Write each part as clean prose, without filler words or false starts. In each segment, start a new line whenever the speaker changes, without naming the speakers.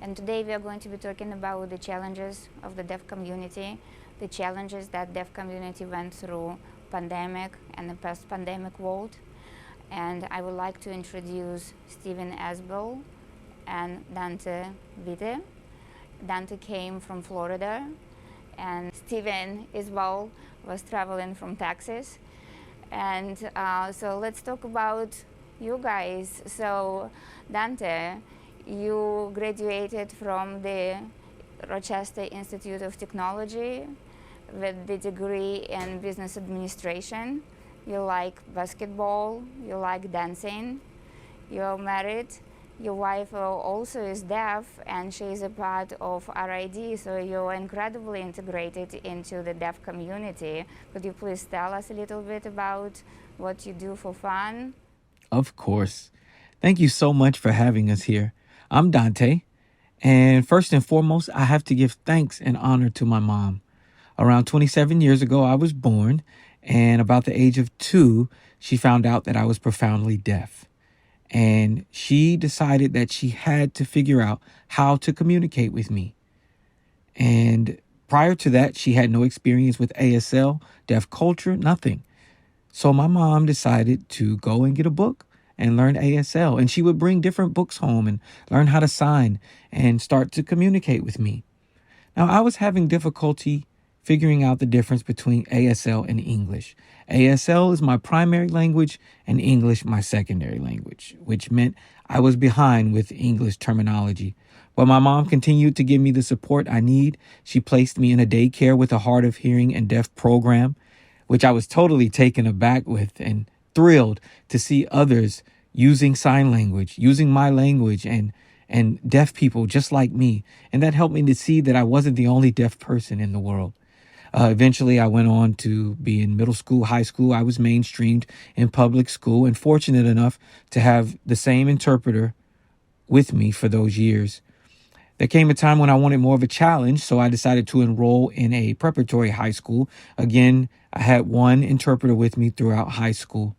And today we are going to be talking about the challenges of the deaf community, the challenges that deaf community went through pandemic and the post-pandemic world. And I would like to introduce Stephen Isbell and Dante Whitty. Dante came from Florida, and Stephen Isbell was traveling from Texas. And so let's talk about you guys. So Dante, you graduated from the Rochester Institute of Technology with the degree in business administration. You like basketball, you like dancing, you're married. Your wife also is deaf, and she is a part of RID, so you're incredibly integrated into the deaf community. Could you please tell us a little bit about what you do for fun?
Of course. Thank you so much for having us here. I'm Dante, and first and foremost, I have to give thanks and honor to my mom. Around 27 years ago, I was born, and about the age of 2, she found out that I was profoundly deaf. And she decided that she had to figure out how to communicate with me. And prior to that, she had no experience with ASL, deaf culture, nothing. So my mom decided to go and get a book and learn ASL. And she would bring different books home and learn how to sign and start to communicate with me. Now, I was having difficulty figuring out the difference between ASL and English. ASL is my primary language and English my secondary language, which meant I was behind with English terminology. But my mom continued to give me the support I need. She placed me in a daycare with a hard of hearing and deaf program, which I was totally taken aback with and thrilled to see others using sign language, using my language and deaf people just like me. And that helped me to see that I wasn't the only deaf person in the world. Eventually, I went on to be in middle school, high school. I was mainstreamed in public school and fortunate enough to have the same interpreter with me for those years. There came a time when I wanted more of a challenge, so I decided to enroll in a preparatory high school. Again, I had one interpreter with me throughout high school.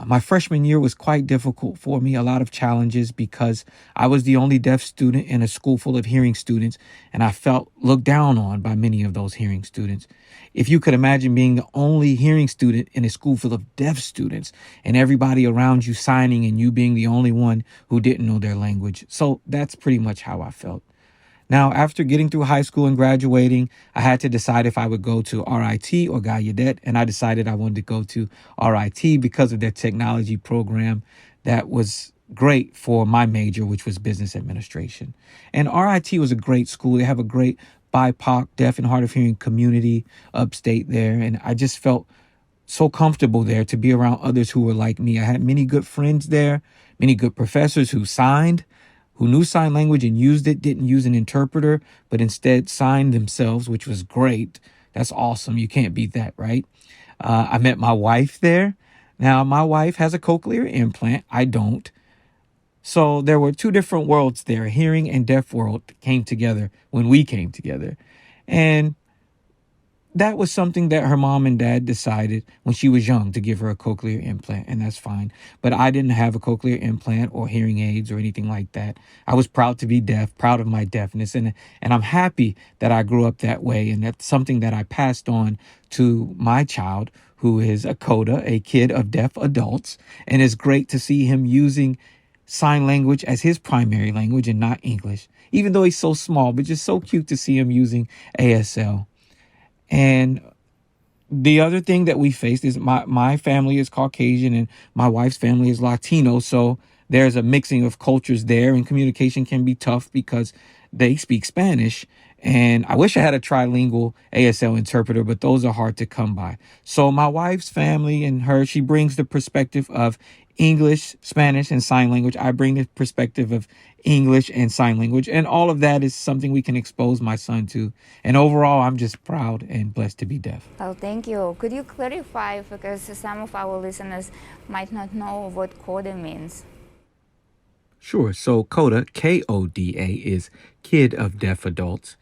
My freshman year was quite difficult for me, a lot of challenges because I was the only deaf student in a school full of hearing students, and I felt looked down on by many of those hearing students. If you could imagine being the only hearing student in a school full of deaf students and everybody around you signing and you being the only one who didn't know their language. So that's pretty much how I felt. Now, after getting through high school and graduating, I had to decide if I would go to RIT or Gallaudet, and I decided I wanted to go to RIT because of their technology program that was great for my major, which was business administration. And RIT was a great school. They have a great BIPOC, deaf and hard of hearing community upstate there, and I just felt so comfortable there to be around others who were like me. I had many good friends there, many good professors who signed, who knew sign language and used it, didn't use an interpreter, but instead signed themselves, which was great. That's awesome. You can't beat that, right? I met my wife there. Now, my wife has a cochlear implant. I don't. So there were two different worlds there, hearing and deaf world came together when we came together. And that was something that her mom and dad decided when she was young to give her a cochlear implant, and that's fine. But I didn't have a cochlear implant or hearing aids or anything like that. I was proud to be deaf, proud of my deafness, and I'm happy that I grew up that way, and that's something that I passed on to my child, who is a CODA, a kid of deaf adults, and it's great to see him using sign language as his primary language and not English, even though he's so small, but just so cute to see him using ASL. And the other thing that we faced is my family is Caucasian and my wife's family is Latino. So there's a mixing of cultures there, and communication can be tough because they speak Spanish. And I wish I had a trilingual ASL interpreter, but those are hard to come by. So my wife's family and her, she brings the perspective of English, Spanish, and sign language. I bring the perspective of English and sign language. And all of that is something we can expose my son to. And overall, I'm just proud and blessed to be deaf.
Well, thank you. Could you clarify, because some of our listeners might not know what CODA means?
Sure. So CODA, KODA, is Kid of Deaf Adults.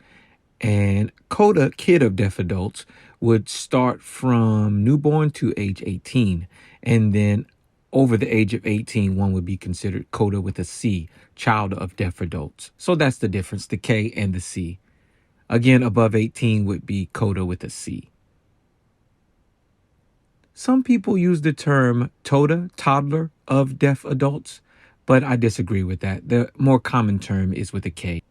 And CODA, Kid of Deaf Adults, would start from newborn to age 18. And then over the age of 18, one would be considered CODA with a C, child of deaf adults. So that's the difference, the K and the C. Again, above 18 would be CODA with a C. Some people use the term TODA, toddler of deaf adults, but I disagree with that. The more common term is with a K.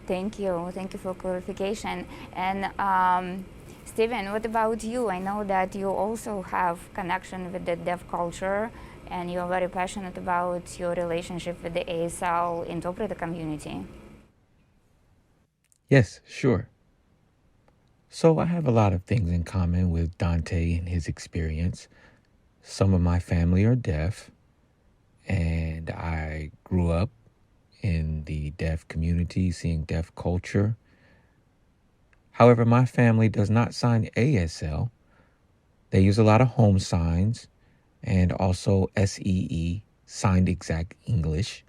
Thank you. Thank you for clarification. And Stephen, what about you? I know that you also have connection with the deaf culture, and you're very passionate about your relationship with the ASL interpreter community.
Yes, sure. So I have a lot of things in common with Dante and his experience. Some of my family are deaf, and I grew up in the deaf community, seeing deaf culture. However, my family does not sign ASL. They use a lot of home signs and also SEE, signed exact English,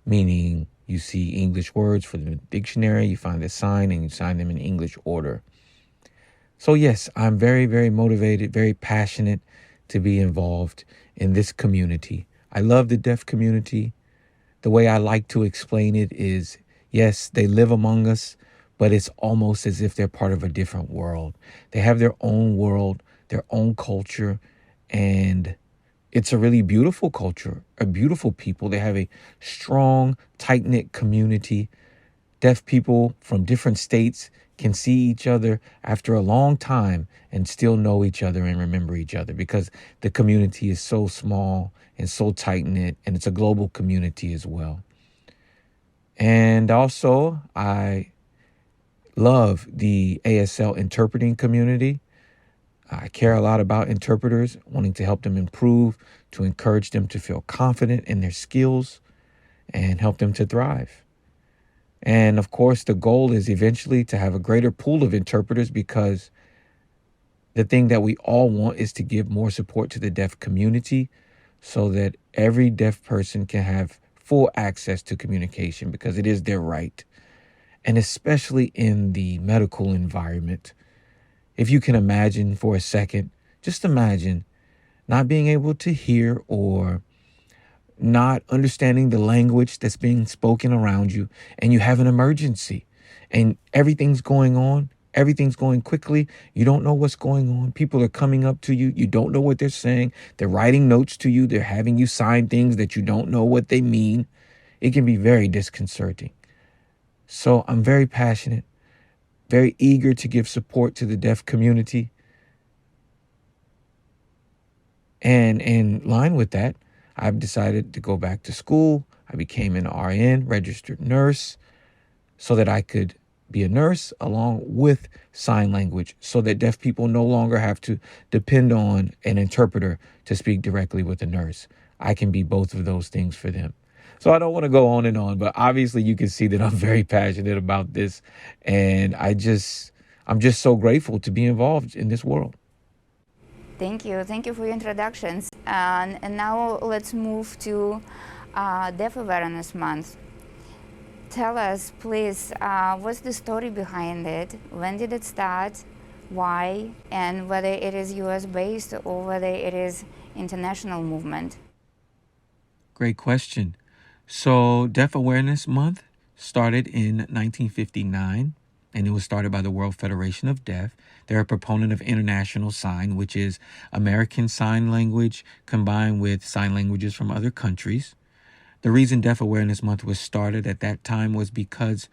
meaning you see English words for the dictionary, you find the sign, and you sign them in English order. So yes, I'm very, very motivated, very passionate to be involved in this community. I love the deaf community. The way I like to explain it is, yes, they live among us, but it's almost as if they're part of a different world. They have their own world, their own culture, and it's a really beautiful culture, a beautiful people. They have a strong, tight-knit community. Deaf people from different states can see each other after a long time and still know each other and remember each other because the community is so small and so tight-knit, and it's a global community as well. And also, I love the ASL interpreting community. I care a lot about interpreters, wanting to help them improve, to encourage them to feel confident in their skills and help them to thrive. And of course, the goal is eventually to have a greater pool of interpreters, because the thing that we all want is to give more support to the deaf community so that every deaf person can have full access to communication, because it is their right. And especially in the medical environment. If you can imagine for a second, just imagine not being able to hear or not understanding the language that's being spoken around you, and you have an emergency and everything's going on. Everything's going quickly. You don't know what's going on. People are coming up to you. You don't know what they're saying. They're writing notes to you. They're having you sign things that you don't know what they mean. It can be very disconcerting. So I'm very passionate, very eager to give support to the deaf community. And in line with that, I've decided to go back to school. I became an RN, registered nurse, so that I could be a nurse along with sign language, so that deaf people no longer have to depend on an interpreter to speak directly with a nurse. I can be both of those things for them. So I don't want to go on and on, but obviously you can see that I'm very passionate about this. And I'm just so grateful to be involved in this world.
Thank you. Thank you for your introductions. And now let's move to Deaf Awareness Month. Tell us, please, what's the story behind it? When did it start? Why? And whether it is US-based or whether it is international movement?
Great question. So Deaf Awareness Month started in 1959, and it was started by the World Federation of Deaf. They're a proponent of International Sign, which is American Sign Language combined with sign languages from other countries. The reason Deaf Awareness Month was started at that time was because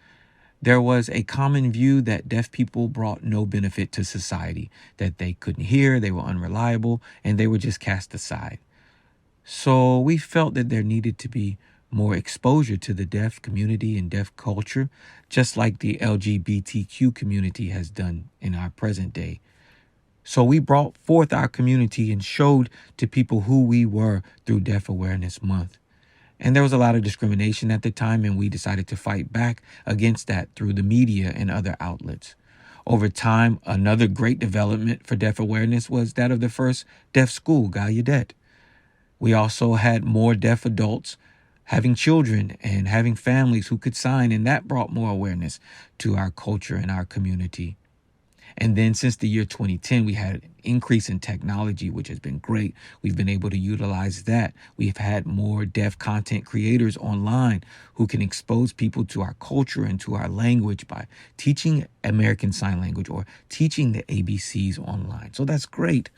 there was a common view that deaf people brought no benefit to society, that they couldn't hear, they were unreliable, and they were just cast aside. So we felt that there needed to be more exposure to the deaf community and deaf culture, just like the LGBTQ community has done in our present day. So we brought forth our community and showed to people who we were through Deaf Awareness Month. And there was a lot of discrimination at the time, and we decided to fight back against that through the media and other outlets. Over time, another great development for deaf awareness was that of the first deaf school, Gallaudet. We also had more deaf adults having children and having families who could sign, and that brought more awareness to our culture and our community. And then since the year 2010, we had an increase in technology, which has been great. We've been able to utilize that. We've had more deaf content creators online who can expose people to our culture and to our language by teaching American Sign Language or teaching the ABCs online. So that's great.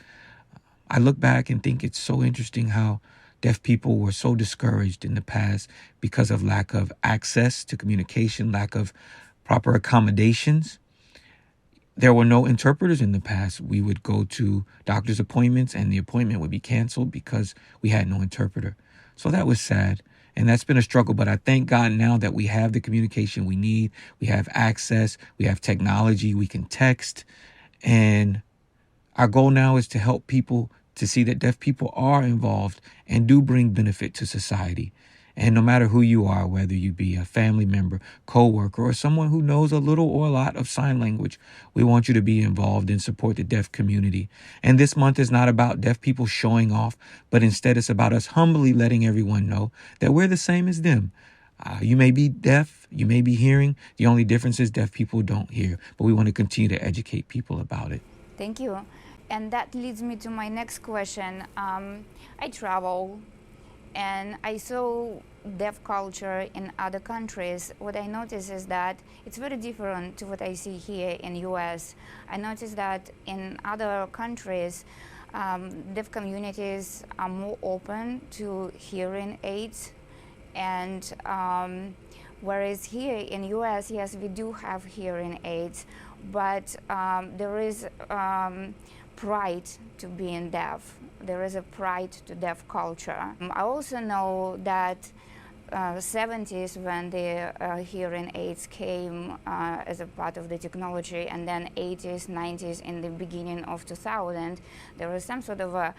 I look back and think it's so interesting how deaf people were so discouraged in the past because of lack of access to communication, lack of proper accommodations. There were no interpreters in the past. We would go to doctor's appointments and the appointment would be canceled because we had no interpreter. So that was sad. And that's been a struggle. But I thank God now that we have the communication we need. We have access. We have technology. We can text. And our goal now is to help people to see that deaf people are involved and do bring benefit to society. And no matter who you are, whether you be a family member, coworker, or someone who knows a little or a lot of sign language, we want you to be involved and support the deaf community. And this month is not about deaf people showing off, but instead it's about us humbly letting everyone know that we're the same as them. You may be deaf, you may be hearing. The only difference is deaf people don't hear, but we want to continue to educate people about it.
Thank you. And that leads me to my next question. I travel and I saw deaf culture in other countries. What I noticed is that it's very different to what I see here in US. I noticed that in other countries, deaf communities are more open to hearing aids. And whereas here in US, yes, we do have hearing aids, but there is pride to being deaf. There is a pride to deaf culture. I also know that 70s when the hearing aids came as a part of the technology, and then 80s, 90s, in the beginning of 2000, there was some sort of a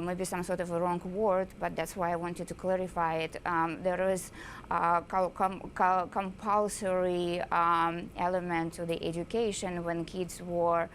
maybe some sort of a wrong word, but that's why I wanted to clarify it. There is a compulsory element to the education when kids were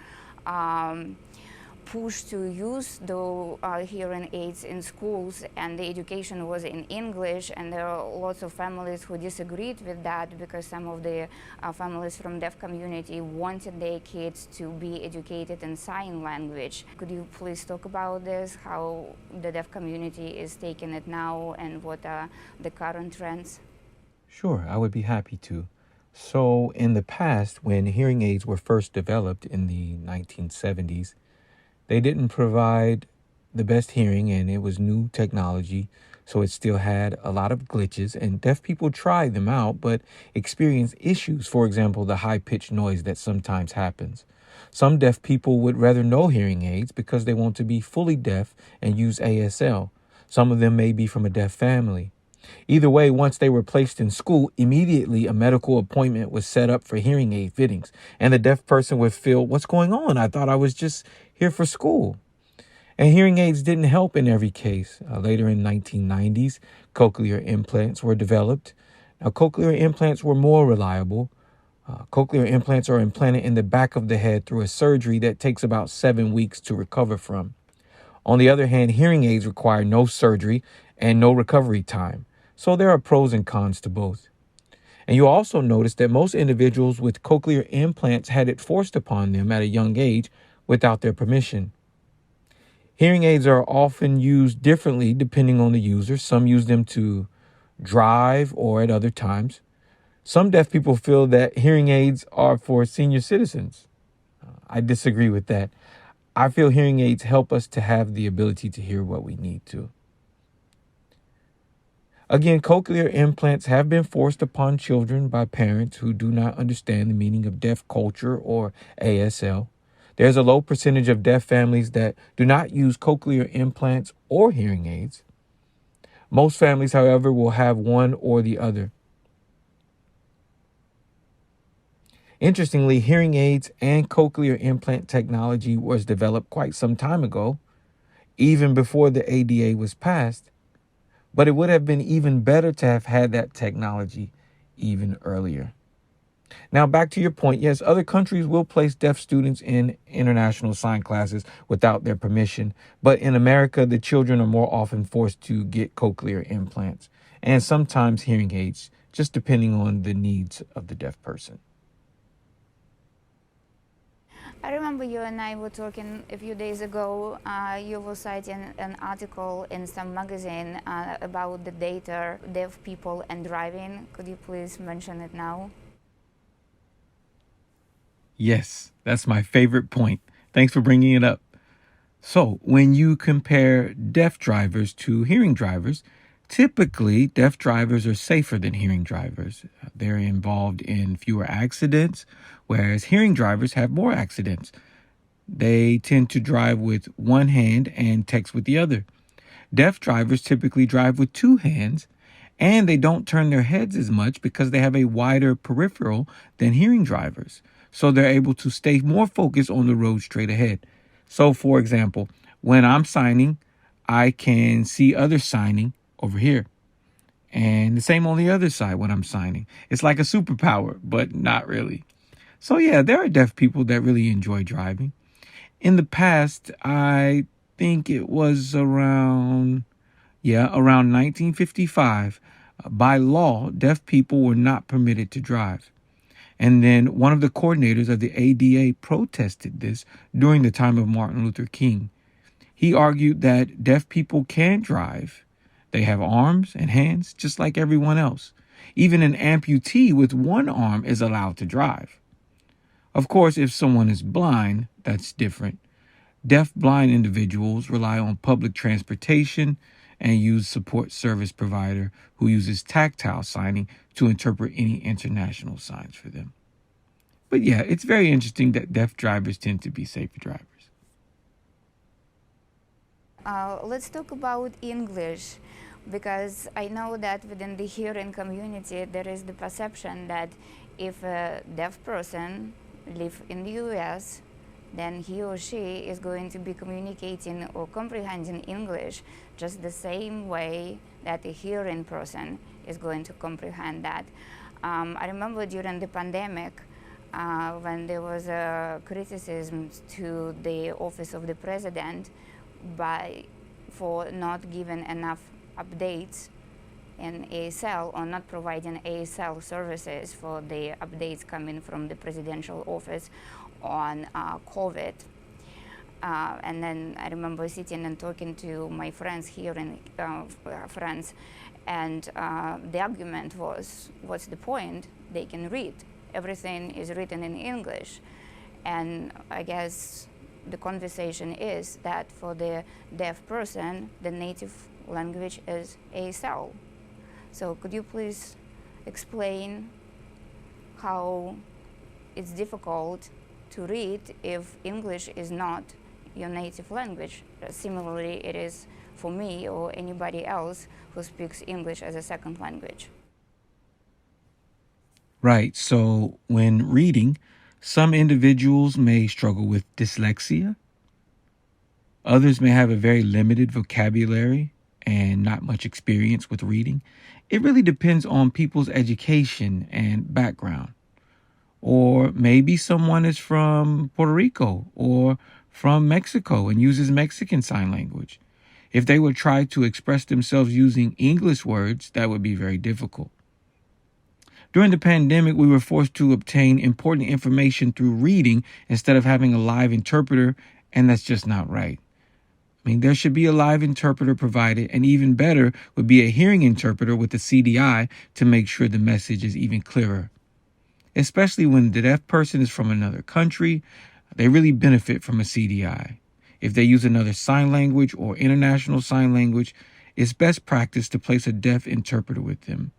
pushed to use the hearing aids in schools, and the education was in English, and there are lots of families who disagreed with that because some of the families from deaf community wanted their kids to be educated in sign language. Could you please talk about this, how the deaf community is taking it now, and what are the current trends?
Sure, I would be happy to. So, in the past, when hearing aids were first developed in the 1970s, they didn't provide the best hearing, and it was new technology, so it still had a lot of glitches, and deaf people tried them out but experienced issues. For example, the high-pitched noise that sometimes happens. Some deaf people would rather no hearing aids because they want to be fully deaf and use ASL. Some of them may be from a deaf family. Either way, once they were placed in school, immediately a medical appointment was set up for hearing aid fittings. And the deaf person would feel, what's going on? I thought I was just here for school. And hearing aids didn't help in every case. Later in the 1990s, cochlear implants were developed. Now, cochlear implants were more reliable. Cochlear implants are implanted in the back of the head through a surgery that takes about 7 weeks to recover from. On the other hand, hearing aids require no surgery and no recovery time. So there are pros and cons to both. And you'll also notice that most individuals with cochlear implants had it forced upon them at a young age without their permission. Hearing aids are often used differently depending on the user. Some use them to drive or at other times. Some deaf people feel that hearing aids are for senior citizens. I disagree with that. I feel hearing aids help us to have the ability to hear what we need to. Again, cochlear implants have been forced upon children by parents who do not understand the meaning of deaf culture or ASL. There's a low percentage of deaf families that do not use cochlear implants or hearing aids. Most families, however, will have one or the other. Interestingly, hearing aids and cochlear implant technology was developed quite some time ago, even before the ADA was passed. But it would have been even better to have had that technology even earlier. Now, back to your point, yes, other countries will place deaf students in international sign classes without their permission. But in America, the children are more often forced to get cochlear implants and sometimes hearing aids, just depending on the needs of the deaf person.
I remember you and I were talking a few days ago. You were citing an article in some magazine about the data, deaf people and driving. Could you please mention it now?
Yes, that's my favorite point. Thanks for bringing it up. So, when you compare deaf drivers to hearing drivers, typically deaf drivers are safer than hearing drivers. They're involved in fewer accidents, whereas hearing drivers have more accidents. They tend to drive with one hand and text with the other. Deaf drivers typically drive with two hands, and they don't turn their heads as much because they have a wider peripheral than hearing drivers. So they're able to stay more focused on the road straight ahead. So, for example, when I'm signing, I can see others signing over here. And the same on the other side when I'm signing. It's like a superpower, but not really. So, yeah, there are deaf people that really enjoy driving. In the past, I think it was around 1955, by law, deaf people were not permitted to drive. And then one of the coordinators of the ADA protested this during the time of Martin Luther King. He argued that deaf people can drive. They have arms and hands just like everyone else. Even an amputee with one arm is allowed to drive. Of course, if someone is blind, that's different. Deaf blind individuals rely on public transportation and use support service provider who uses tactile signing to interpret any international signs for them. But yeah, it's very interesting that deaf drivers tend to be safer drivers.
Let's talk about English, because I know that within the hearing community there is the perception that if a deaf person lives in the US, then he or she is going to be communicating or comprehending English just the same way that a hearing person is going to comprehend that. I remember during the pandemic, when there was a criticism to the office of the president for not giving enough updates in ASL or not providing ASL services for the updates coming from the presidential office on COVID. And then I remember sitting and talking to my friends here in France, and the argument was, what's the point? They can read. Everything is written in English. And I guess the conversation is that for the deaf person, the native language is ASL. So could you please explain how it's difficult to read if English is not your native language? Similarly, it is for me or anybody else who speaks English as a second language.
Right. So when reading, some individuals may struggle with dyslexia. Others may have a very limited vocabulary and not much experience with reading. It really depends on people's education and background. Or maybe someone is from Puerto Rico or from Mexico and uses Mexican Sign Language. If they would try to express themselves using English words, that would be very difficult. During the pandemic, we were forced to obtain important information through reading instead of having a live interpreter, and that's just not right. I mean, there should be a live interpreter provided, and even better would be a hearing interpreter with a CDI to make sure the message is even clearer. Especially when the deaf person is from another country, they really benefit from a CDI. If they use another sign language or international sign language, it's best practice to place a deaf interpreter with them.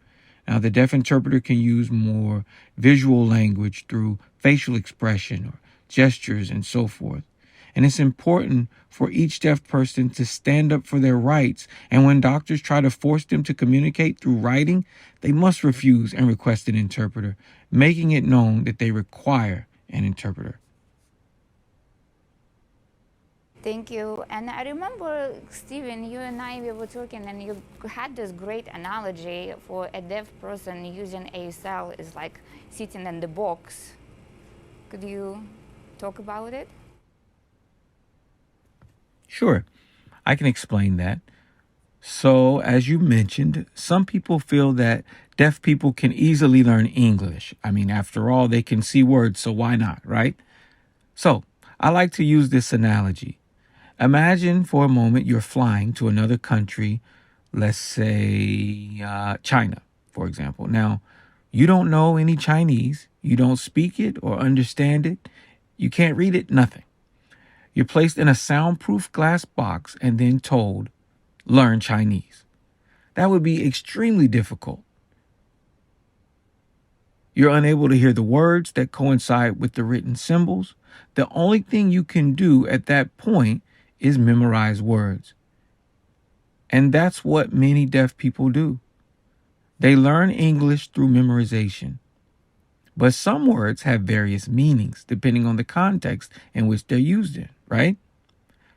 Now, the deaf interpreter can use more visual language through facial expression or gestures and so forth. And it's important for each deaf person to stand up for their rights. And when doctors try to force them to communicate through writing, they must refuse and request an interpreter, making it known that they require an interpreter.
Thank you. And I remember, Stephen, you and I, we were talking, and you had this great analogy for a deaf person using ASL is like sitting in the box. Could you talk about it?
Sure, I can explain that. So, as you mentioned, some people feel that deaf people can easily learn English. I mean, after all, they can see words, so why not, right? So, I like to use this analogy. Imagine for a moment you're flying to another country, let's say China, for example. Now, you don't know any Chinese, you don't speak it or understand it, you can't read it, nothing. You're placed in a soundproof glass box and then told, learn Chinese. That would be extremely difficult. You're unable to hear the words that coincide with the written symbols. The only thing you can do at that point is memorize words. And that's what many deaf people do. They learn English through memorization. But some words have various meanings depending on the context in which they're used in, right?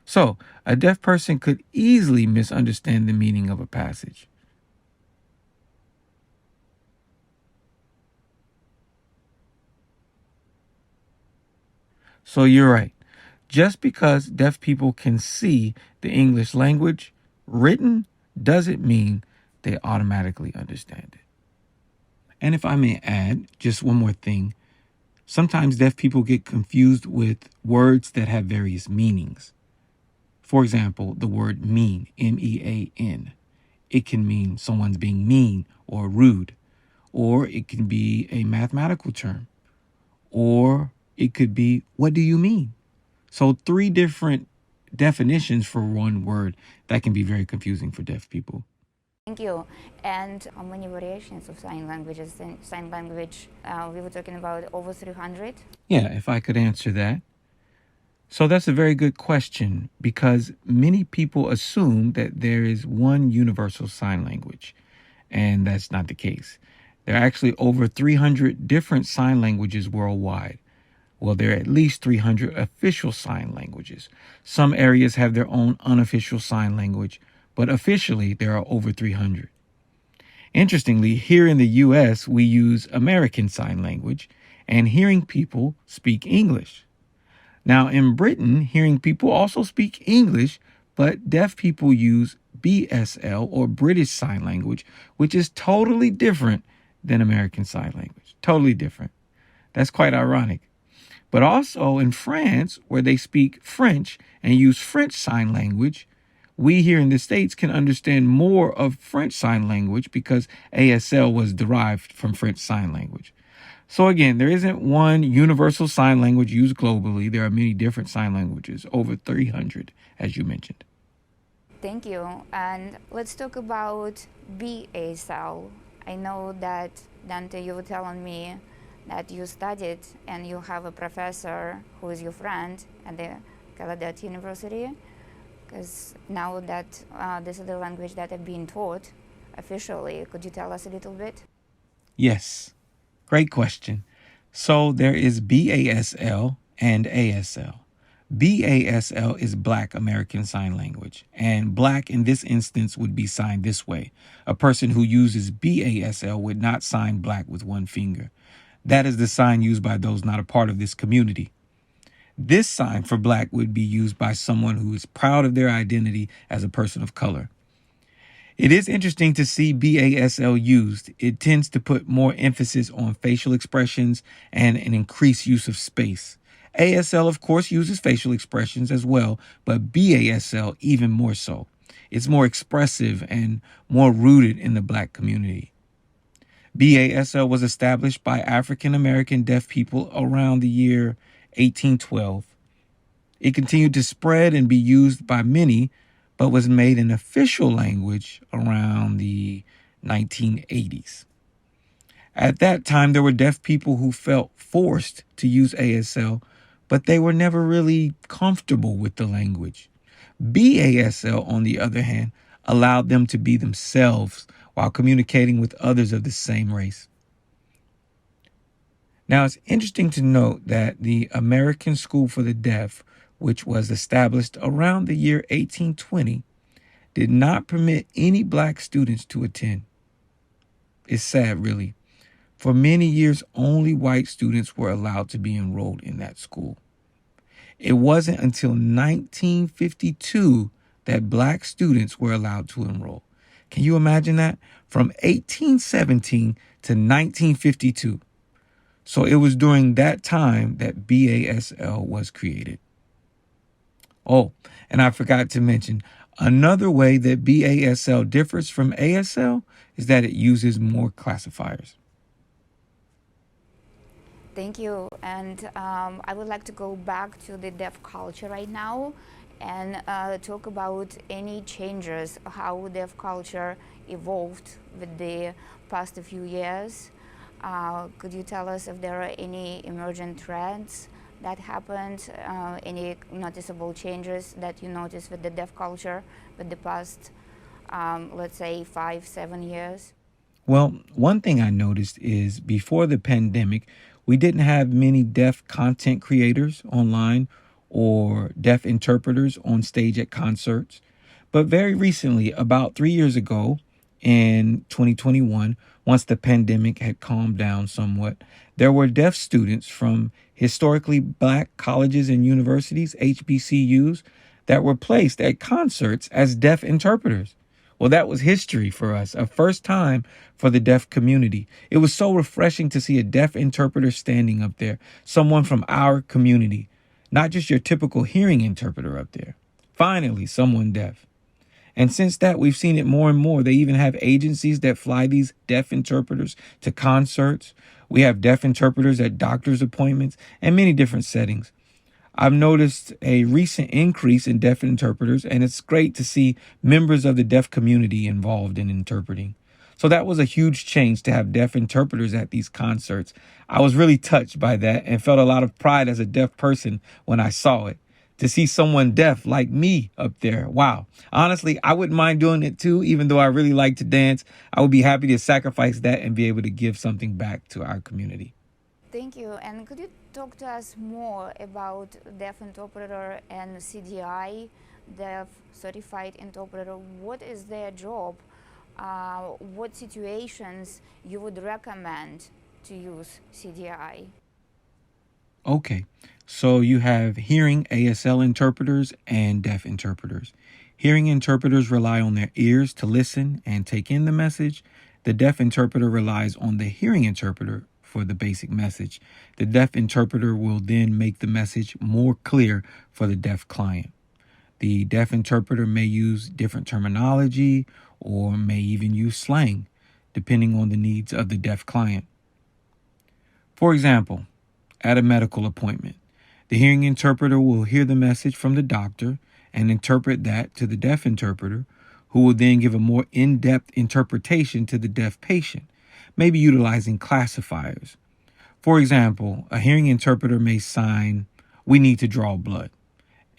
So, a deaf person could easily misunderstand the meaning of a passage. So you're right. Just because deaf people can see the English language written doesn't mean they automatically understand it. And if I may add just one more thing, sometimes deaf people get confused with words that have various meanings. For example, the word mean, M-E-A-N. It can mean someone's being mean or rude, or it can be a mathematical term, or it could be, what do you mean? So 3 different definitions for one word that can be very confusing for deaf people.
Thank you. And how many variations of sign languages? Sign language, we were talking about over 300.
Yeah, if I could answer that. So that's a very good question because many people assume that there is one universal sign language, and that's not the case. There are actually over 300 different sign languages worldwide. Well, there are at least 300 official sign languages. Some areas have their own unofficial sign language, but officially there are over 300. Interestingly, here in the U.S., we use American Sign Language, and hearing people speak English. Now, in Britain, hearing people also speak English, but deaf people use BSL, or British Sign Language, which is totally different than American Sign Language. Totally different. That's quite ironic. But also in France, where they speak French and use French Sign Language, we here in the States can understand more of French Sign Language because ASL was derived from French Sign Language. So again, there isn't one universal sign language used globally. There are many different sign languages, over 300, as you mentioned.
Thank you. And let's talk about BASL. I know that, Dante, you were telling me that you studied and you have a professor who is your friend at the Gallaudet University, because now that this is the language that is being taught officially. Could you tell us a little bit?
Yes, great question. So there is BASL and ASL. BASL is Black American Sign Language, and Black in this instance would be signed this way. A person who uses BASL would not sign Black with one finger. That is the sign used by those not a part of this community. This sign for Black would be used by someone who is proud of their identity as a person of color. It is interesting to see BASL used. It tends to put more emphasis on facial expressions and an increased use of space. ASL, of course, uses facial expressions as well, but BASL even more so. It's more expressive and more rooted in the Black community. BASL was established by African American deaf people around the year 1812. It continued to spread and be used by many, but was made an official language around the 1980s. At that time, there were deaf people who felt forced to use ASL, but they were never really comfortable with the language. BASL, on the other hand, allowed them to be themselves while communicating with others of the same race. Now, it's interesting to note that the American School for the Deaf, which was established around the year 1820, did not permit any Black students to attend. It's sad, really. For many years, only white students were allowed to be enrolled in that school. It wasn't until 1952 that Black students were allowed to enroll. Can you imagine that? From 1817 to 1952. So it was during that time that BASL was created. Oh, and I forgot to mention another way that BASL differs from ASL is that it uses more classifiers.
Thank you. And I would like to go back to the deaf culture right now and talk about any changes, how deaf culture evolved with the past few years. Could you tell us if there are any emergent trends that happened, any noticeable changes that you noticed with the deaf culture with the past, let's say, 5, 7 years?
Well, one thing I noticed is before the pandemic, we didn't have many deaf content creators online or deaf interpreters on stage at concerts. But very recently, about 3 years ago in 2021, once the pandemic had calmed down somewhat, there were deaf students from historically black colleges and universities, HBCUs, that were placed at concerts as deaf interpreters. Well, that was history for us, a first time for the deaf community. It was so refreshing to see a deaf interpreter standing up there, someone from our community, not just your typical hearing interpreter up there. Finally, someone deaf. And since that, we've seen it more and more. They even have agencies that fly these deaf interpreters to concerts. We have deaf interpreters at doctor's appointments and many different settings. I've noticed a recent increase in deaf interpreters, and it's great to see members of the deaf community involved in interpreting. So that was a huge change to have deaf interpreters at these concerts. I was really touched by that and felt a lot of pride as a deaf person when I saw it. To see someone deaf like me up there, wow. Honestly, I wouldn't mind doing it too, even though I really like to dance. I would be happy to sacrifice that and be able to give something back to our community.
Thank you. And could you talk to us more about deaf interpreter and CDI, deaf certified interpreter? What is their job? What situations you would recommend to use CDI?
Okay, so you have hearing ASL interpreters and deaf interpreters. Hearing interpreters rely on their ears to listen and take in the message. The deaf interpreter relies on the hearing interpreter for the basic message. The deaf interpreter will then make the message more clear for the deaf client. The deaf interpreter may use different terminology or may even use slang, depending on the needs of the deaf client. For example, at a medical appointment, the hearing interpreter will hear the message from the doctor and interpret that to the deaf interpreter, who will then give a more in-depth interpretation to the deaf patient, maybe utilizing classifiers. For example, a hearing interpreter may sign, "We need to draw blood,"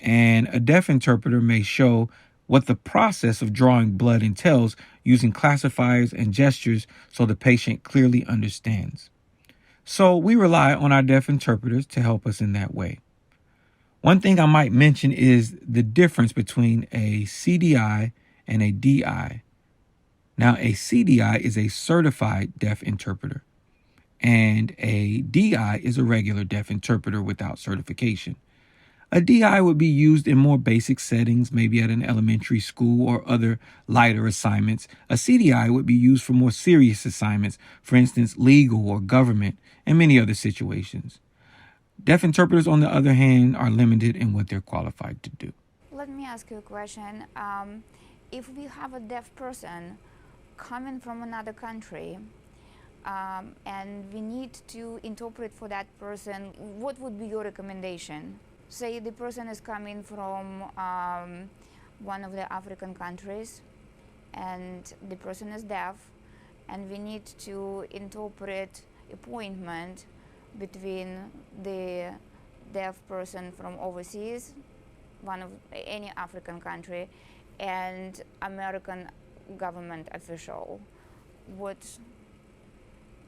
and a deaf interpreter may show what the process of drawing blood entails using classifiers and gestures so the patient clearly understands. So we rely on our deaf interpreters to help us in that way. One thing I might mention is the difference between a CDI and a DI. Now, a CDI is a certified deaf interpreter, and a DI is a regular deaf interpreter without certification. A DI would be used in more basic settings, maybe at an elementary school or other lighter assignments. A CDI would be used for more serious assignments, for instance, legal or government, and many other situations. Deaf interpreters, on the other hand, are limited in what they're qualified to do.
Let me ask you a question. If we have a deaf person coming from another country and we need to interpret for that person, what would be your recommendation? Say the person is coming from one of the African countries and the person is deaf and we need to interpret appointment between the deaf person from overseas, one of any African country, and American government official.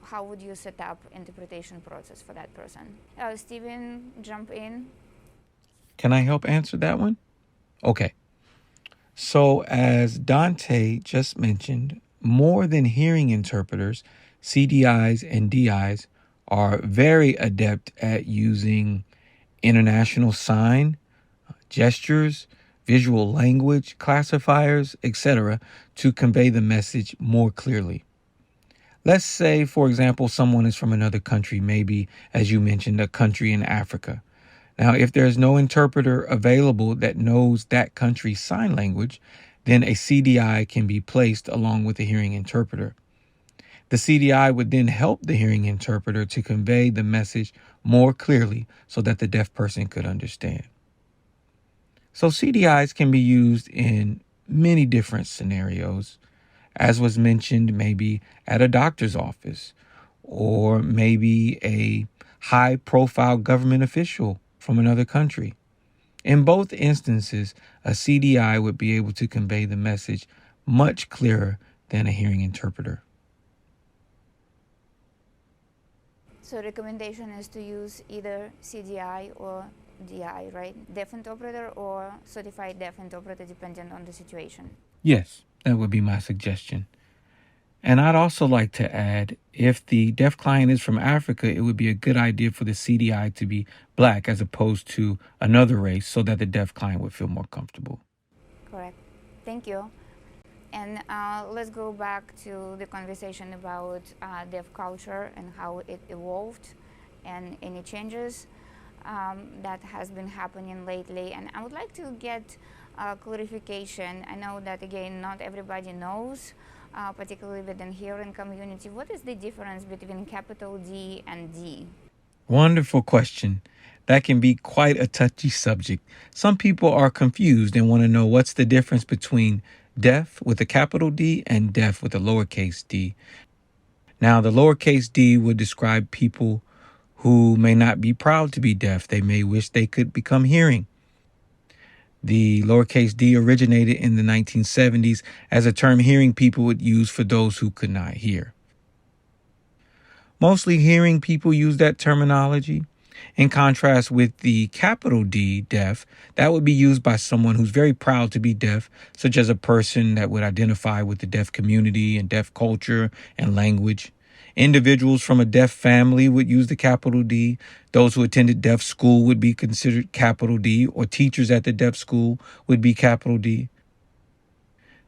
How would you set up interpretation process for that person? Stephen, jump in.
Can I help answer that one? Okay. So, as Dante just mentioned, more than hearing interpreters, CDIs and DIs are very adept at using international sign, gestures, visual language, classifiers, etc., to convey the message more clearly. Let's say, for example, someone is from another country, maybe, as you mentioned, a country in Africa. Now, if there's no interpreter available that knows that country's sign language, then a CDI can be placed along with a hearing interpreter. The CDI would then help the hearing interpreter to convey the message more clearly so that the deaf person could understand. So CDIs can be used in many different scenarios, as was mentioned, maybe at a doctor's office or maybe a high profile government official from another country. In both instances, a CDI would be able to convey the message much clearer than a hearing interpreter.
So recommendation is to use either CDI or DI, right? Deaf interpreter or certified deaf interpreter, depending on the situation.
Yes, that would be my suggestion. And I'd also like to add, if the deaf client is from Africa, it would be a good idea for the CDI to be black as opposed to another race so that the deaf client would feel more comfortable.
Correct. Thank you. And let's go back to the conversation about deaf culture and how it evolved and any changes that has been happening lately. And I would like to get clarification. I know that, again, not everybody knows, particularly within hearing community. What is the difference between capital D and D?
Wonderful question. That can be quite a touchy subject. Some people are confused and want to know what's the difference between deaf with a capital D and deaf with a lowercase d. Now, the lowercase d would describe people who may not be proud to be deaf. They may wish they could become hearing. The lowercase d originated in the 1970s as a term hearing people would use for those who could not hear. Mostly hearing people use that terminology. In contrast with the capital D, deaf, that would be used by someone who's very proud to be deaf, such as a person that would identify with the deaf community and deaf culture and language. Individuals from a deaf family would use the capital D. Those who attended deaf school would be considered capital D, or teachers at the deaf school would be capital D.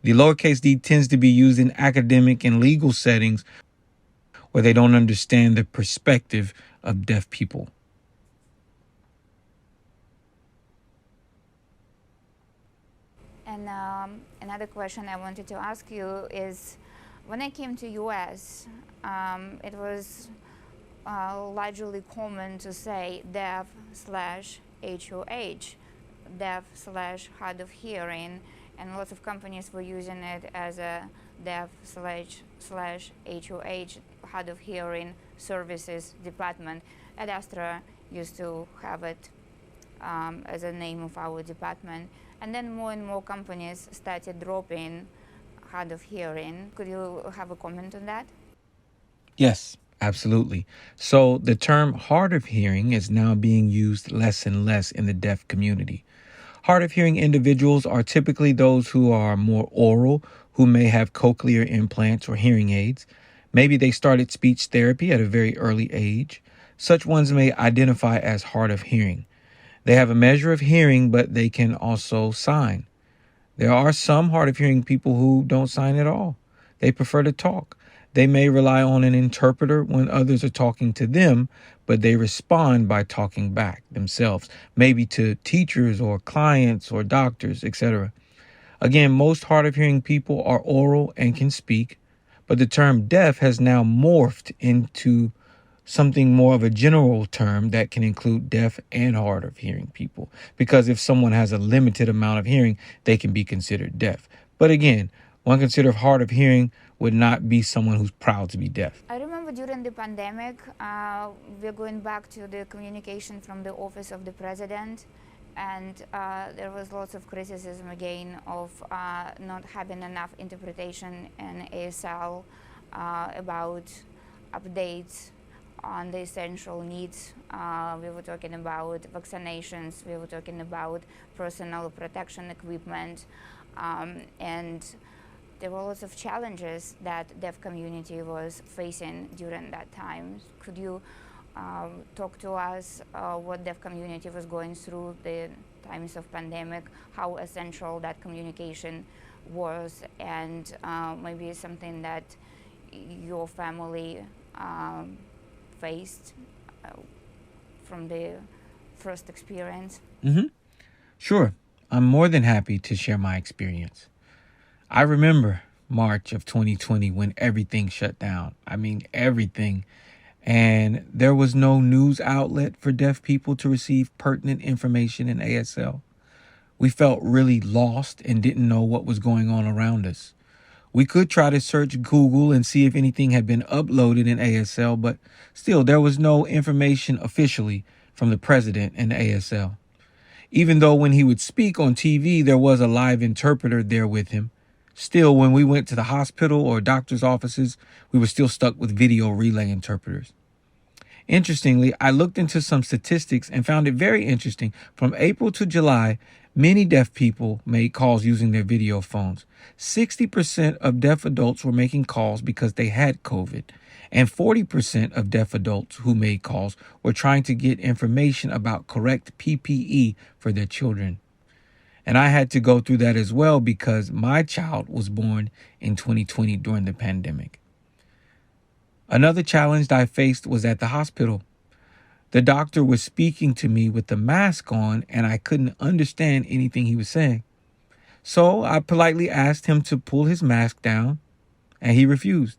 The lowercase d tends to be used in academic and legal settings where they don't understand the perspective of deaf people.
And another question I wanted to ask you is, when I came to US, it was largely common to say deaf slash HOH, deaf slash hard of hearing, and lots of companies were using it as a deaf slash HOH, hard of hearing services department. Ad Astra used to have it as a name of our department. And then more and more companies started dropping hard of hearing. Could you have a comment on that?
Yes, absolutely. So the term hard of hearing is now being used less and less in the deaf community. Hard of hearing individuals are typically those who are more oral, who may have cochlear implants or hearing aids. Maybe they started speech therapy at a very early age. Such ones may identify as hard of hearing. They have a measure of hearing, but they can also sign. There are some hard of hearing people who don't sign at all. They prefer to talk. They may rely on an interpreter when others are talking to them, but they respond by talking back themselves, maybe to teachers or clients or doctors, etc. Again, most hard of hearing people are oral and can speak, but the term deaf has now morphed into something more of a general term that can include deaf and hard of hearing people. Because if someone has a limited amount of hearing, they can be considered deaf. But again, one considered hard of hearing would not be someone who's proud to be deaf.
I remember during the pandemic, we're going back to the communication from the office of the president, and there was lots of criticism again of not having enough interpretation in ASL about updates on the essential needs. We were talking about vaccinations, we were talking about personal protection equipment, and there were lots of challenges that deaf community was facing during that time. Could you talk to us what deaf community was going through the times of pandemic, how essential that communication was, and maybe something that your family faced from the first experience.
Sure, I'm more than happy to share my experience. I remember March of 2020 when everything shut down. I mean, everything. And there was no news outlet for deaf people to receive pertinent information in ASL. We felt really lost and didn't know what was going on around us. We could try to search Google and see if anything had been uploaded in ASL, but still, there was no information officially from the president in ASL. Even though when he would speak on TV, there was a live interpreter there with him. Still, when we went to the hospital or doctor's offices, we were still stuck with video relay interpreters. Interestingly, I looked into some statistics and found it very interesting. From April to July, many deaf people made calls using their video phones. 60% of deaf adults were making calls because they had COVID, and 40% of deaf adults who made calls were trying to get information about correct PPE for their children. And I had to go through that as well because my child was born in 2020 during the pandemic. Another challenge I faced was at the hospital. The doctor was speaking to me with the mask on, and I couldn't understand anything he was saying. So I politely asked him to pull his mask down, and he refused.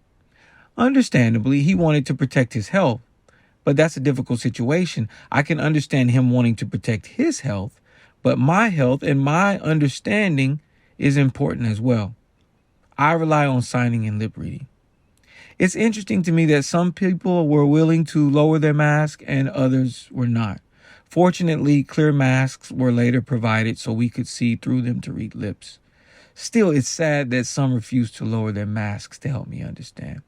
Understandably, he wanted to protect his health, but that's a difficult situation. I can understand him wanting to protect his health, but my health and my understanding is important as well. I rely on signing and lip reading. It's interesting to me that some people were willing to lower their mask and others were not. Fortunately, clear masks were later provided so we could see through them to read lips. Still, it's sad that some refused to lower their masks to help me understand.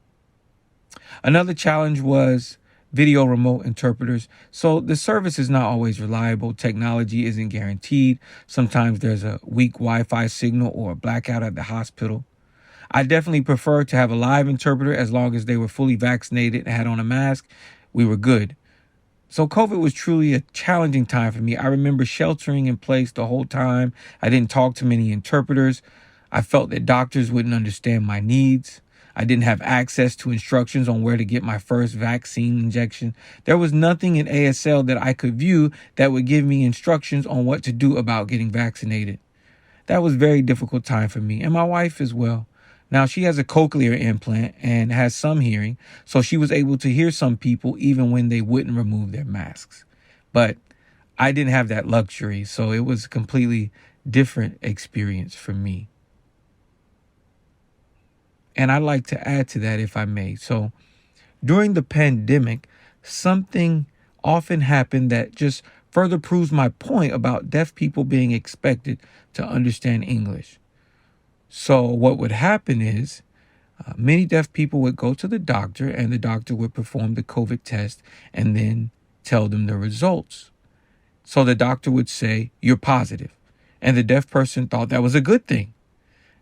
Another challenge was video remote interpreters. So the service is not always reliable. Technology isn't guaranteed. Sometimes there's a weak Wi-Fi signal or a blackout at the hospital. I definitely prefer to have a live interpreter as long as they were fully vaccinated and had on a mask. We were good. So COVID was truly a challenging time for me. I remember sheltering in place the whole time. I didn't talk to many interpreters. I felt that doctors wouldn't understand my needs. I didn't have access to instructions on where to get my first vaccine injection. There was nothing in ASL that I could view that would give me instructions on what to do about getting vaccinated. That was a very difficult time for me and my wife as well. Now, she has a cochlear implant and has some hearing, so she was able to hear some people even when they wouldn't remove their masks. But I didn't have that luxury, so it was a completely different experience for me. And I'd like to add to that, if I may. So during the pandemic, something often happened that just further proves my point about deaf people being expected to understand English. So what would happen is many deaf people would go to the doctor and the doctor would perform the COVID test and then tell them the results. So the doctor would say, "You're positive." And the deaf person thought that was a good thing.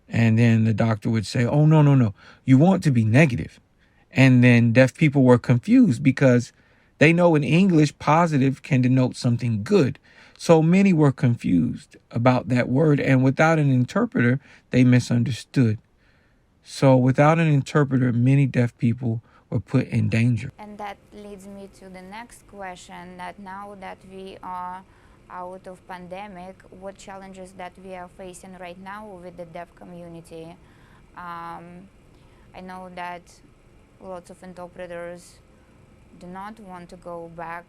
And then the doctor would say, "Oh, no. You want to be negative." And then deaf people were confused because they know in English positive can denote something good. So many were confused about that word, and without an interpreter, they misunderstood. So without an interpreter, many deaf people were put in danger.
And that leads me to the next question, that now that we are out of pandemic, what challenges that we are facing right now with the deaf community? I know that lots of interpreters do not want to go back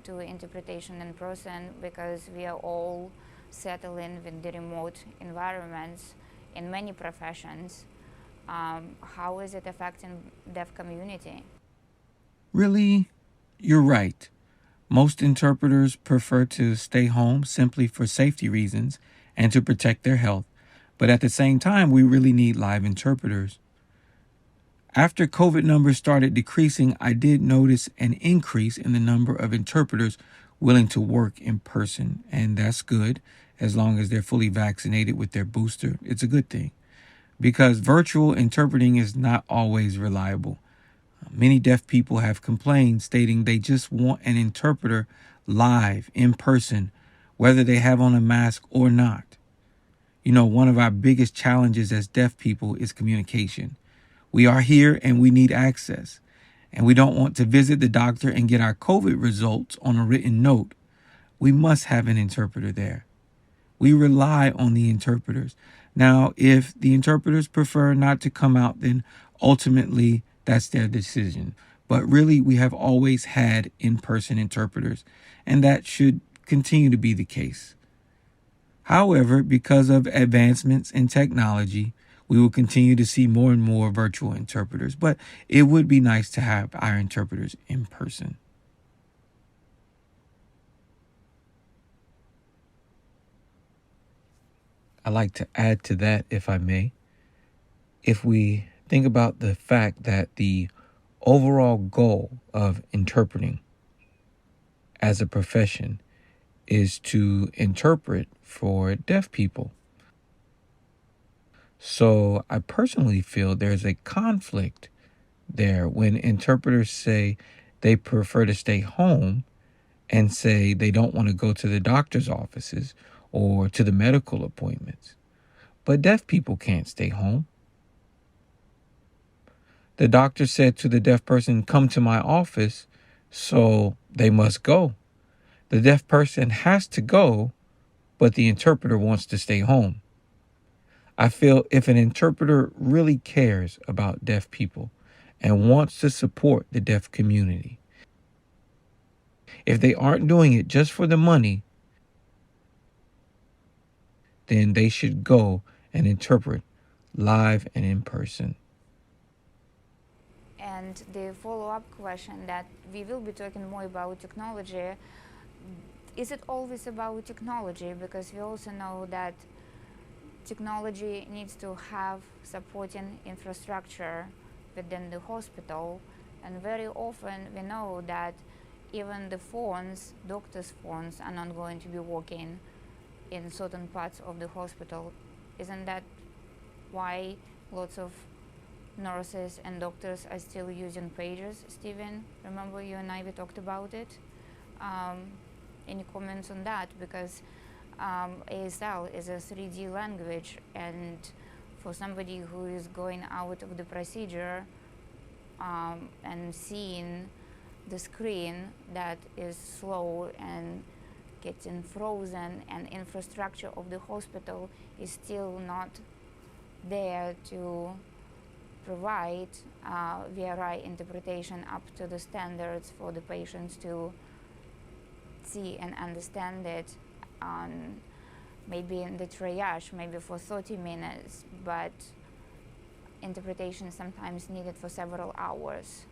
to interpretation in person because we are all settling with the remote environments in many professions. How is it affecting deaf community?
Really, you're right. Most interpreters prefer to stay home simply for safety reasons and to protect their health. But at the same time, we really need live interpreters. After COVID numbers started decreasing, I did notice an increase in the number of interpreters willing to work in person. And that's good. As long as they're fully vaccinated with their booster, it's a good thing. Because virtual interpreting is not always reliable. Many deaf people have complained, stating they just want an interpreter live, in person, whether they have on a mask or not. You know, one of our biggest challenges as deaf people is communication. We are here and we need access. And we don't want to visit the doctor and get our COVID results on a written note. we must have an interpreter there. We rely on the interpreters. Now, if the interpreters prefer not to come out, then ultimately that's their decision. But really, we have always had in-person interpreters, and that should continue to be the case. However, because of advancements in technology, we will continue to see more and more virtual interpreters, but it would be nice to have our interpreters in person. I'd like to add to that, if I may. If we think about the fact that the overall goal of interpreting as a profession is to interpret for deaf people. So I personally feel there's a conflict there when interpreters say they prefer to stay home and say they don't want to go to the doctor's offices or to the medical appointments. But deaf people can't stay home. The doctor said to the deaf person, "Come to my office," so they must go. The deaf person has to go, but the interpreter wants to stay home. I feel if an interpreter really cares about deaf people and wants to support the deaf community, if they aren't doing it just for the money, then they should go and interpret live and in person.
And the follow-up question that we will be talking more about technology, is it always about technology? Because we also know that technology needs to have supporting infrastructure within the hospital, and very often we know that even the phones, doctors' phones, are not going to be working in certain parts of the hospital. Isn't that why lots of nurses and doctors are still using pagers? Stephen, remember you and I, we talked about it. Any comments on that? Because ASL is a 3D language, and for somebody who is going out of the procedure and seeing the screen that is slow and getting frozen, and infrastructure of the hospital is still not there to provide VRI interpretation up to the standards for the patients to see and understand it on maybe in the triage, maybe for 30 minutes, but interpretation sometimes needed for several hours.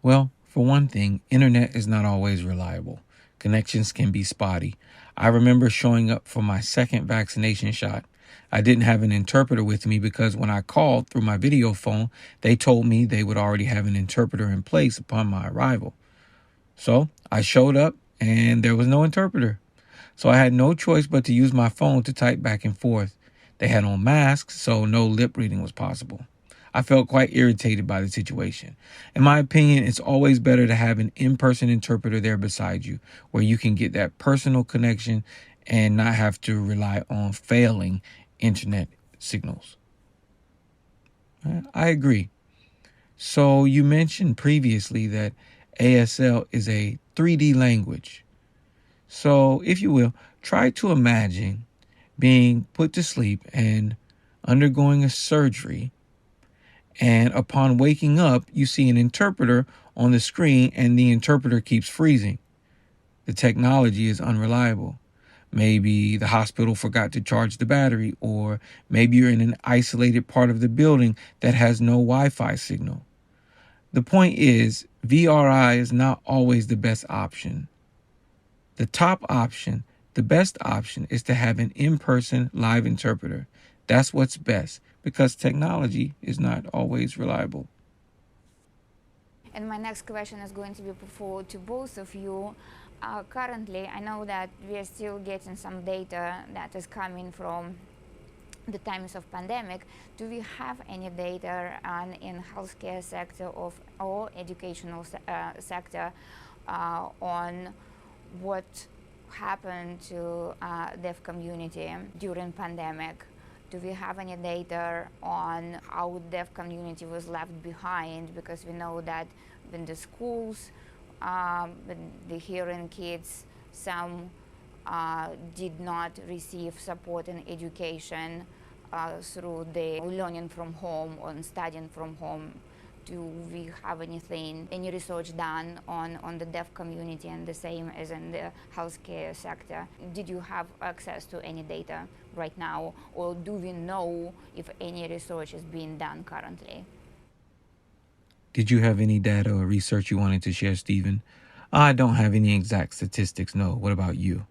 Well, for one thing, internet is not always reliable. Connections can be spotty. I remember showing up for my second vaccination shot. I didn't have an interpreter with me because when I called through my video phone, they told me they would already have an interpreter in place upon my arrival. So I showed up and there was no interpreter. So I had no choice but to use my phone to type back and forth. They had on masks, so no lip reading was possible. I felt quite irritated by the situation. In my opinion, it's always better to have an in-person interpreter there beside you, where you can get that personal connection and not have to rely on failing internet signals. I agree. So you mentioned previously that ASL is a 3D language. So if you will, try to imagine being put to sleep and undergoing a surgery, and upon waking up, you see an interpreter on the screen and the interpreter keeps freezing. The technology is unreliable. Maybe the hospital forgot to charge the battery, or maybe you're in an isolated part of the building that has no Wi-Fi signal. The point is, VRI is not always the best option. The top option, the best option, is to have an in-person live interpreter. That's what's best, because technology is not always reliable.
And my next question is going to be put to both of you. Currently, I know that we are still getting some data that is coming from the times of pandemic. Do we have any data in healthcare sector or educational sector on what happened to deaf community during pandemic? Do we have any data on how deaf community was left behind? Because we know that when the schools the hearing kids, some did not receive support and education through the learning from home or studying from home. Do we have any research done on the deaf community, and the same as in the healthcare sector? Did you have access to any data right now, or do we know if any research is being done currently?
Did you have any data or research you wanted to share, Stephen? I don't have any exact statistics, no. What about you?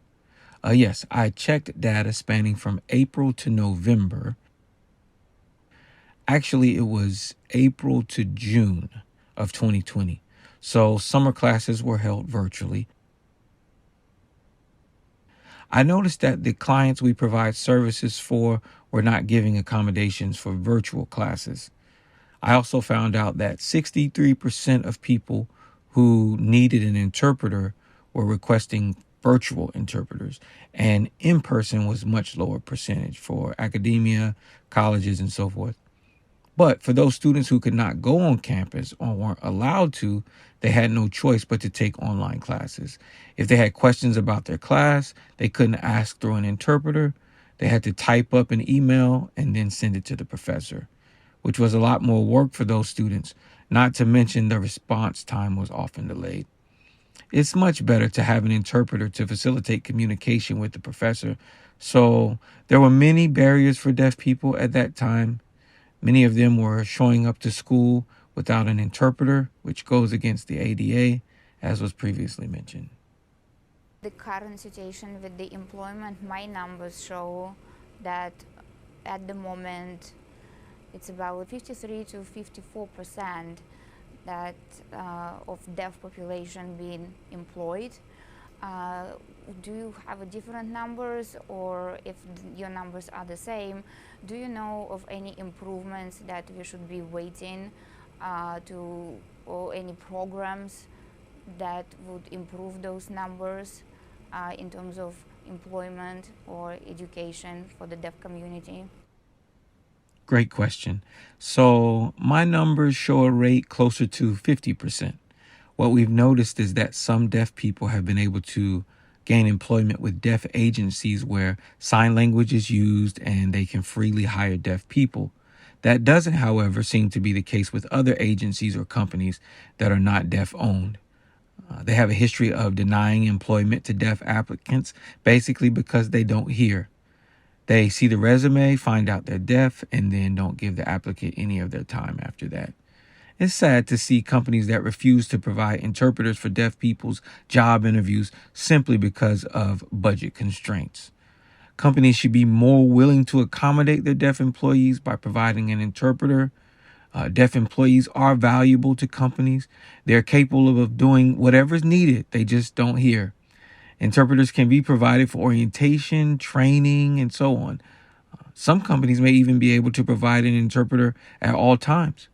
Yes, I checked data spanning from April to November. Actually, it was April to June of 2020. So summer classes were held virtually. I noticed that the clients we provide services for were not giving accommodations for virtual classes. I also found out that 63% of people who needed an interpreter were requesting virtual interpreters, and in person was much lower percentage for academia, colleges, and so forth. But for those students who could not go on campus or weren't allowed to, they had no choice but to take online classes. If they had questions about their class, they couldn't ask through an interpreter. They had to type up an email and then send it to the professor, which was a lot more work for those students, not to mention the response time was often delayed. It's much better to have an interpreter to facilitate communication with the professor. So there were many barriers for deaf people at that time. Many of them were showing up to school without an interpreter, which goes against the ADA, as was previously mentioned.
The current situation with the employment, my numbers show that at the moment it's about 53 to 54% that of deaf population being employed. Do you have different numbers, or if your numbers are the same, do you know of any improvements that we should be waiting or any programs that would improve those numbers in terms of employment or education for the deaf community?
Great question. So my numbers show a rate closer to 50%. What we've noticed is that some deaf people have been able to gain employment with deaf agencies where sign language is used and they can freely hire deaf people. That doesn't, however, seem to be the case with other agencies or companies that are not deaf owned. They have a history of denying employment to deaf applicants basically because they don't hear. They see the resume, find out they're deaf, and then don't give the applicant any of their time after that. It's sad to see companies that refuse to provide interpreters for deaf people's job interviews simply because of budget constraints. Companies should be more willing to accommodate their deaf employees by providing an interpreter. Deaf employees are valuable to companies. They're capable of doing whatever's needed. They just don't hear. Interpreters can be provided for orientation, training, and so on. Some companies may even be able to provide an interpreter at all times.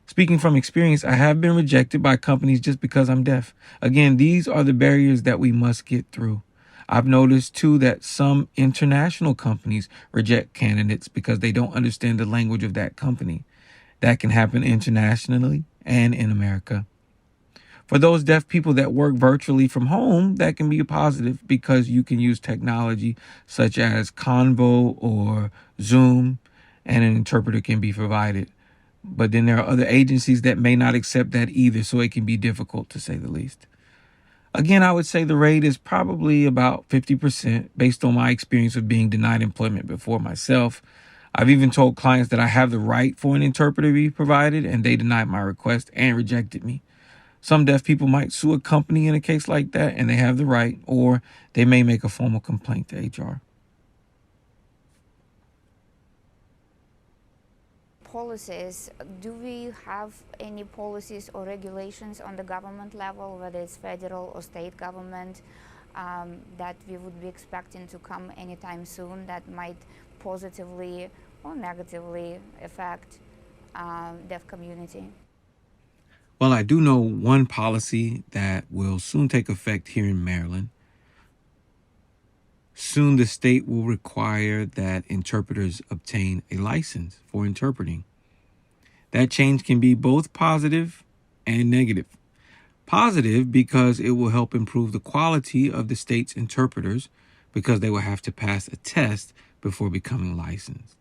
Speaking from experience, I have been rejected by companies just because I'm deaf. Again, these are the barriers that we must get through. I've noticed, too, that some international companies reject candidates because they don't understand the language of that company. That can happen internationally and in America. For those deaf people that work virtually from home, that can be a positive because you can use technology such as Convo or Zoom, and an interpreter can be provided. But then there are other agencies that may not accept that either, so it can be difficult to say the least. Again, I would say the rate is probably about 50% based on my experience of being denied employment before myself. I've even told clients that I have the right for an interpreter to be provided, and they denied my request and rejected me. Some deaf people might sue a company in a case like that, and they have the right, or they may make a formal complaint to HR.
Policies, do we have any policies or regulations on the government level, whether it's federal or state government, that we would be expecting to come anytime soon that might positively or negatively affect deaf community?
Well, I do know one policy that will soon take effect here in Maryland. Soon the state will require that interpreters obtain a license for interpreting. That change can be both positive and negative. Positive because it will help improve the quality of the state's interpreters because they will have to pass a test before becoming licensed.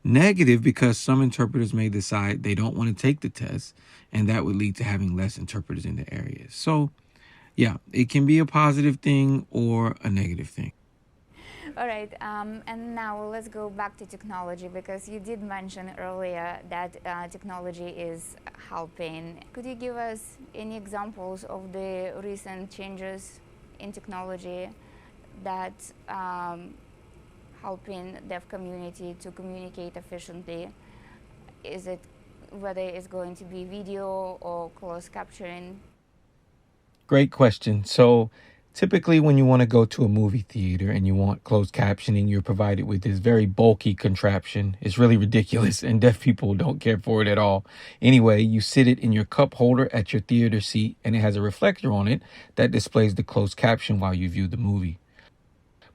Negative because some interpreters may decide they don't want to take the test, and that would lead to having less interpreters in the area. So, yeah, it can be a positive thing or a negative thing.
All right, and now let's go back to technology because you did mention earlier that technology is helping. Could you give us any examples of the recent changes in technology that helping deaf community to communicate efficiently? Is it whether it's going to be video or closed captioning?
Great question. So, typically, when you want to go to a movie theater and you want closed captioning, you're provided with this very bulky contraption. It's really ridiculous, and deaf people don't care for it at all. Anyway, you sit it in your cup holder at your theater seat, and it has a reflector on it that displays the closed caption while you view the movie.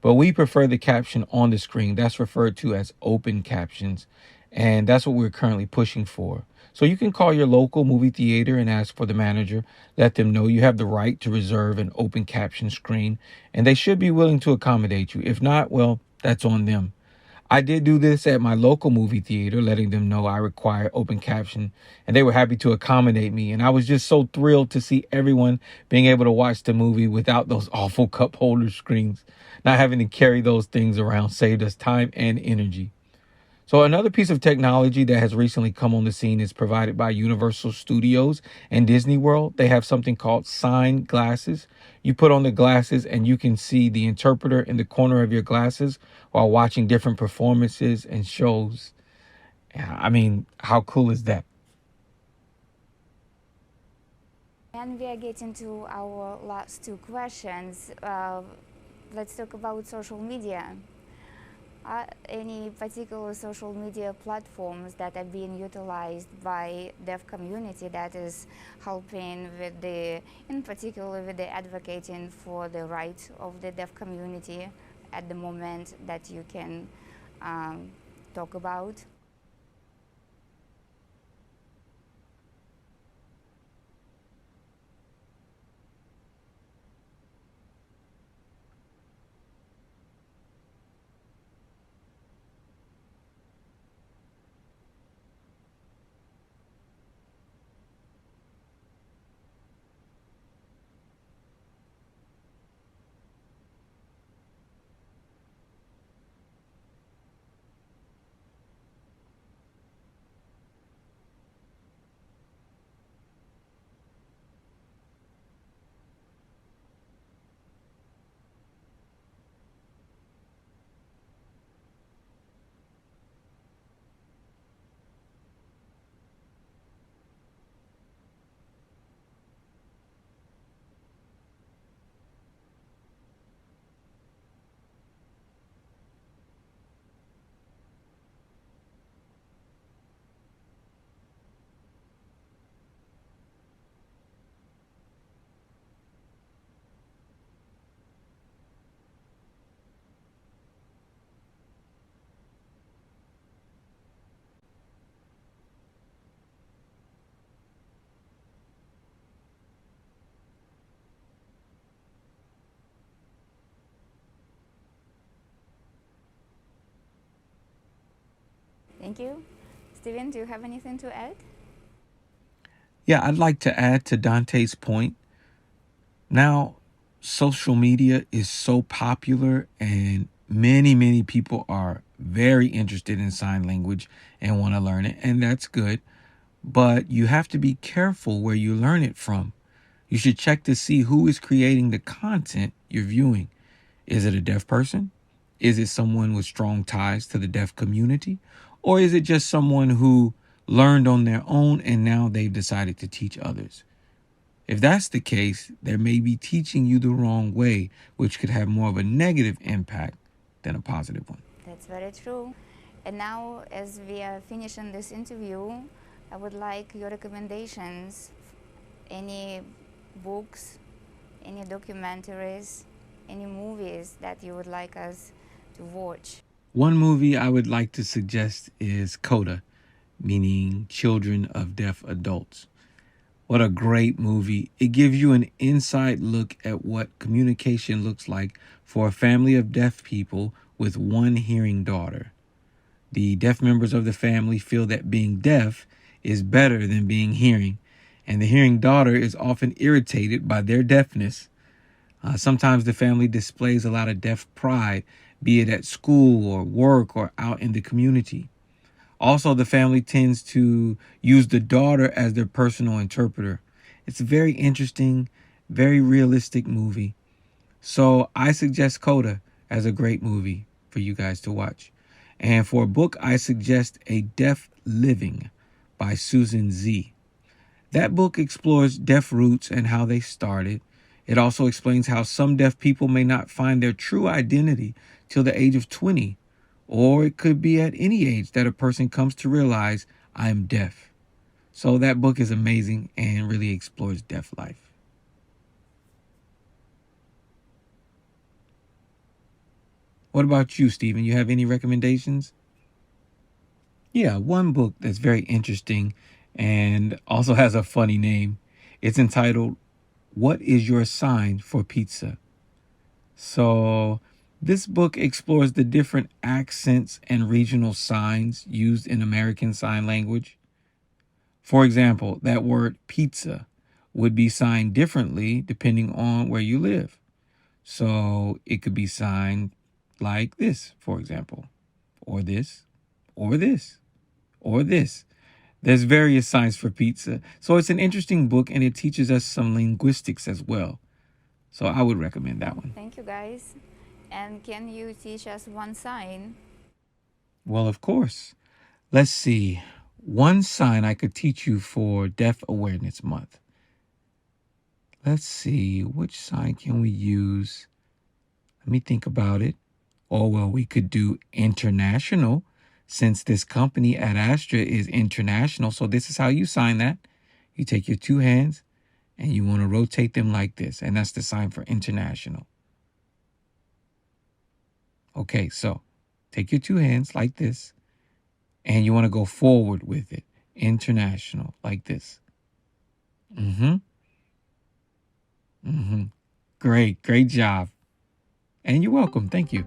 But we prefer the caption on the screen. That's referred to as open captions. And that's what we're currently pushing for. So you can call your local movie theater and ask for the manager. Let them know you have the right to reserve an open caption screen, and they should be willing to accommodate you. If not, well, that's on them. I did do this at my local movie theater, letting them know I require open caption, and they were happy to accommodate me. And I was just so thrilled to see everyone being able to watch the movie without those awful cup holder screens. Not having to carry those things around saved us time and energy. So another piece of technology that has recently come on the scene is provided by Universal Studios and Disney World. They have something called sign glasses. You put on the glasses and you can see the interpreter in the corner of your glasses while watching different performances and shows. I mean, how cool is that?
And we are getting to our last two questions. Let's talk about social media. Are any particular social media platforms that are being utilized by deaf community that is helping with in particular with the advocating for the rights of the deaf community at the moment that you can talk about? Thank you. Stephen, do you have anything to add?
Yeah, I'd like to add to Dante's point. Now, social media is so popular, and many people are very interested in sign language and want to learn it, and that's good. But you have to be careful where you learn it from. You should check to see who is creating the content you're viewing. Is it a deaf person? Is it someone with strong ties to the deaf community? Or is it just someone who learned on their own and now they've decided to teach others? If that's the case, they may be teaching you the wrong way, which could have more of a negative impact than a positive one.
That's very true. And now, as we are finishing this interview, I would like your recommendations. Any books, any documentaries, any movies that you would like us to watch?
One movie I would like to suggest is CODA, meaning Children of Deaf Adults. What a great movie. It gives you an inside look at what communication looks like for a family of deaf people with one hearing daughter. The deaf members of the family feel that being deaf is better than being hearing, and the hearing daughter is often irritated by their deafness. Sometimes the family displays a lot of deaf pride, be it at school or work or out in the community. Also, the family tends to use the daughter as their personal interpreter. It's a very interesting, very realistic movie. So I suggest Coda as a great movie for you guys to watch. And for a book, I suggest A Deaf Living by Susan Z. That book explores deaf roots and how they started. It also explains how some deaf people may not find their true identity till the age of 20, or it could be at any age that a person comes to realize I'm deaf. So that book is amazing and really explores deaf life. What about you, Stephen? You have any recommendations? Yeah, one book that's very interesting and also has a funny name. It's entitled, What is Your Sign for Pizza? So, this book explores the different accents and regional signs used in American Sign Language. For example, that word pizza would be signed differently depending on where you live. So, it could be signed like this, for example, or this, or this, or this. There's various signs for pizza. So, it's an interesting book and it teaches us some linguistics as well. So, I would recommend that one.
Thank you, guys. And can you teach us one sign?
Well, of course. Let's see. One sign I could teach you for Deaf Awareness Month. Let's see. Which sign can we use? Let me think about it. Oh, well, we could do international since this company at Astra is international. So this is how you sign that. You take your two hands and you want to rotate them like this. And that's the sign for international. Okay, so take your two hands like this. And you want to go forward with it. International, like this. Great job. And you're welcome. Thank you.